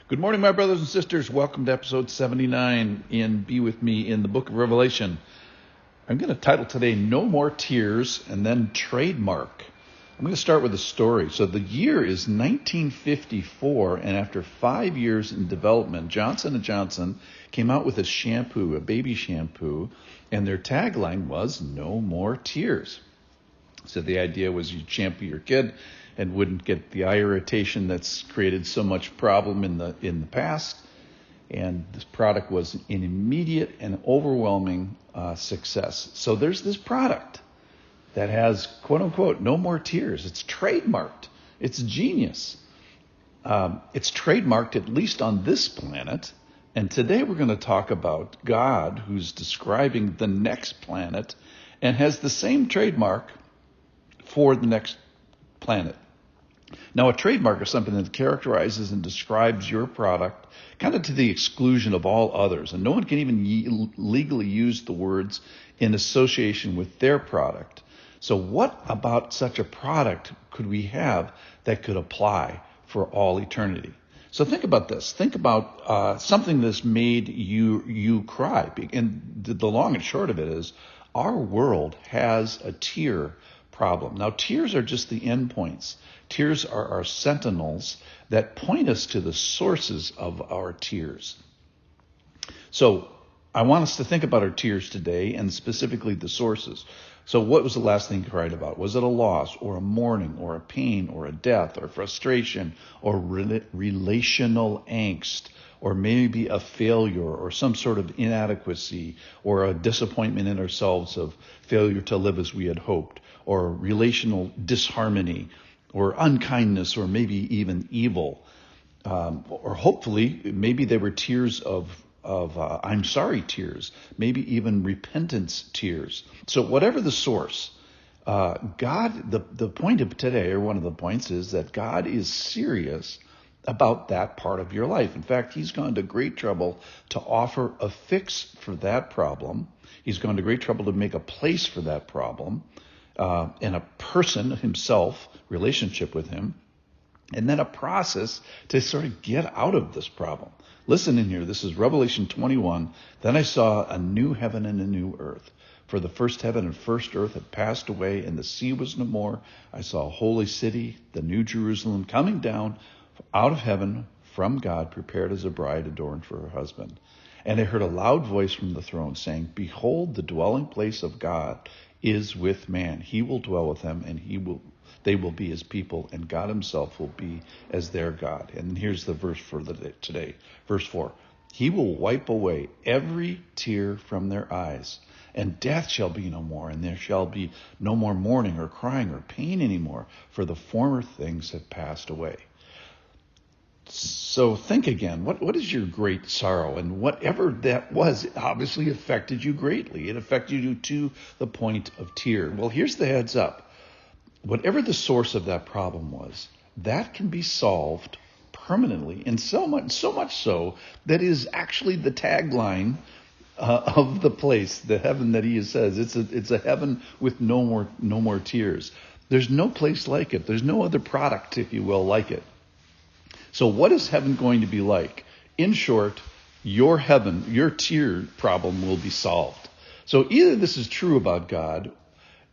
Good morning, my brothers and sisters. Welcome to episode 79 in Be With Me in the book of Revelation. I'm going to title today, No More Tears, and then Trademark. I'm going to start with a story. So the year is 1954, and after 5 years in development, Johnson & Johnson came out with a shampoo, a baby shampoo, and their tagline was, No More Tears. So the idea was you'd shampoo your kid and wouldn't get the eye irritation that's created so much problem in the past. And this product was an immediate and overwhelming success. So there's this product that has, quote unquote, no more tears. It's trademarked. It's genius. It's trademarked at least on this planet. And today we're going to talk about God, who's describing the next planet and has the same trademark for the next planet. Now, a trademark is something that characterizes and describes your product kind of to the exclusion of all others. And no one can even legally use the words in association with their product. So what about such a product could we have that could apply for all eternity? So think about this. Think about something that's made you cry. And the long and short of it is our world has a tear problem. Now, tears are just the endpoints. Tears are our sentinels that point us to the sources of our tears. So I want us to think about our tears today and specifically the sources. So what was the last thing you cried about? Was it a loss or a mourning or a pain or a death or frustration or relational angst or maybe a failure or some sort of inadequacy or a disappointment in ourselves of failure to live as we had hoped or relational disharmony or unkindness or maybe even evil? Or hopefully maybe they were tears of I'm sorry tears, maybe even repentance tears. So whatever the source, God, the point of today, or one of the points, is that God is serious about that part of your life. In fact, he's gone to great trouble to offer a fix for that problem. He's gone to great trouble to make a place for that problem, and a person himself, relationship with him, and then a process to sort of get out of this problem. Listen in here. This is Revelation 21. Then I saw a new heaven and a new earth. For the first heaven and first earth had passed away, and the sea was no more. I saw a holy city, the new Jerusalem, coming down out of heaven from God, prepared as a bride adorned for her husband. And I heard a loud voice from the throne saying, Behold, the dwelling place of God is with man. He will dwell with them, and they will be his people, and God himself will be as their God. And here's the verse for today. Verse 4. He will wipe away every tear from their eyes, and death shall be no more, and there shall be no more mourning or crying or pain anymore, for the former things have passed away. So think again, what is your great sorrow? And whatever that was, it obviously affected you greatly. It affected you to the point of tear. Well, here's the heads up. Whatever the source of that problem was, that can be solved permanently, and so much so that is actually the tagline of the place, the heaven that he says. It's a heaven with no more tears. There's no place like it. There's no other product, if you will, like it. So what is heaven going to be like? In short, your heaven, your tear problem will be solved. So either this is true about God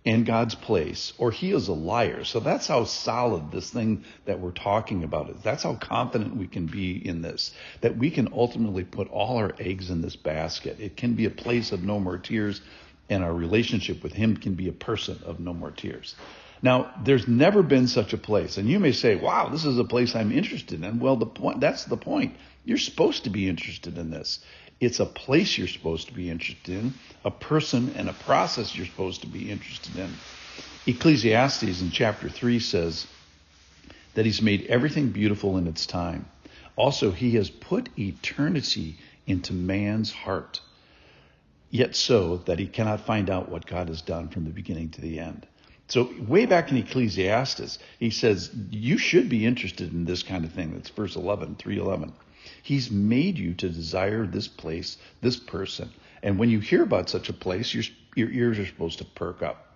and God's place, or he is a liar. So that's how solid this thing that we're talking about is. That's how confident we can be in this, that we can ultimately put all our eggs in this basket. It can be a place of no more tears, and our relationship with him can be a person of no more tears. Now, there's never been such a place. And you may say, wow, this is a place I'm interested in. Well, that's the point. You're supposed to be interested in this. It's a place you're supposed to be interested in, a person and a process you're supposed to be interested in. Ecclesiastes in chapter 3 says that he's made everything beautiful in its time. Also, he has put eternity into man's heart, yet so that he cannot find out what God has done from the beginning to the end. So way back in Ecclesiastes, he says, you should be interested in this kind of thing. That's verse 11, 3:11. He's made you to desire this place, this person. And when you hear about such a place, your ears are supposed to perk up.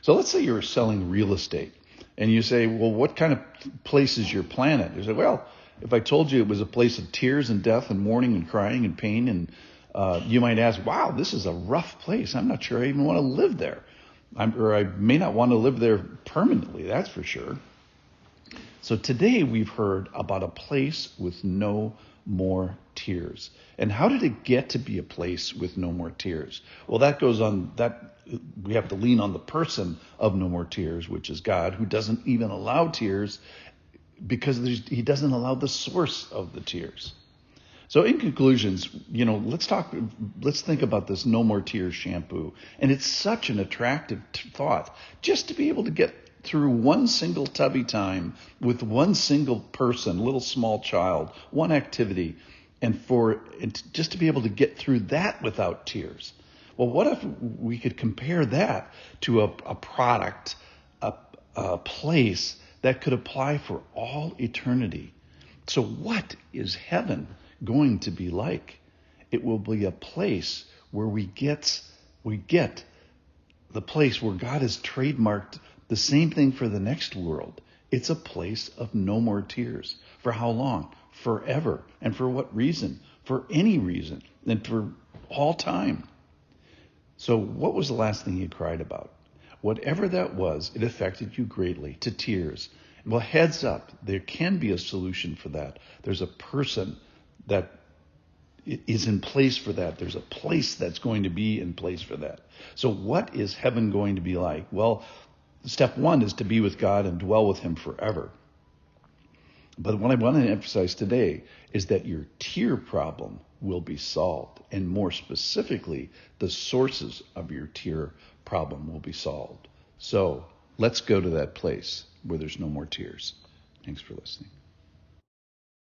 So let's say you're selling real estate and you say, well, what kind of place is your planet? You say, well, If I told you it was a place of tears and death and mourning and crying and pain, and you might ask, wow, this is a rough place. I'm not sure I even want to live there. Or I may not want to live there permanently, that's for sure. So today we've heard about a place with no more tears. And how did it get to be a place with no more tears? Well, that goes on, that we have to lean on the person of no more tears, which is God, who doesn't even allow tears because he doesn't allow the source of the tears. So in conclusions, let's think about this no more tears shampoo. And it's such an attractive thought just to be able to get through one single tubby time with one single person, little small child, one activity, and just to be able to get through that without tears. Well, what if we could compare that to a product, a place that could apply for all eternity? So what is heaven going to be like? It will be a place where we get the place where God has trademarked the same thing for the next world. It's a place of no more tears. For how long? Forever. And for what reason? For any reason. And for all time. So what was the last thing you cried about? Whatever that was, it affected you greatly, to tears. Well, heads up, there can be a solution for that. There's a person that is in place for that. There's a place that's going to be in place for that. So what is heaven going to be like? Well, step one is to be with God and dwell with him forever. But what I want to emphasize today is that your tear problem will be solved. And more specifically, the sources of your tear problem will be solved. So let's go to that place where there's no more tears. Thanks for listening.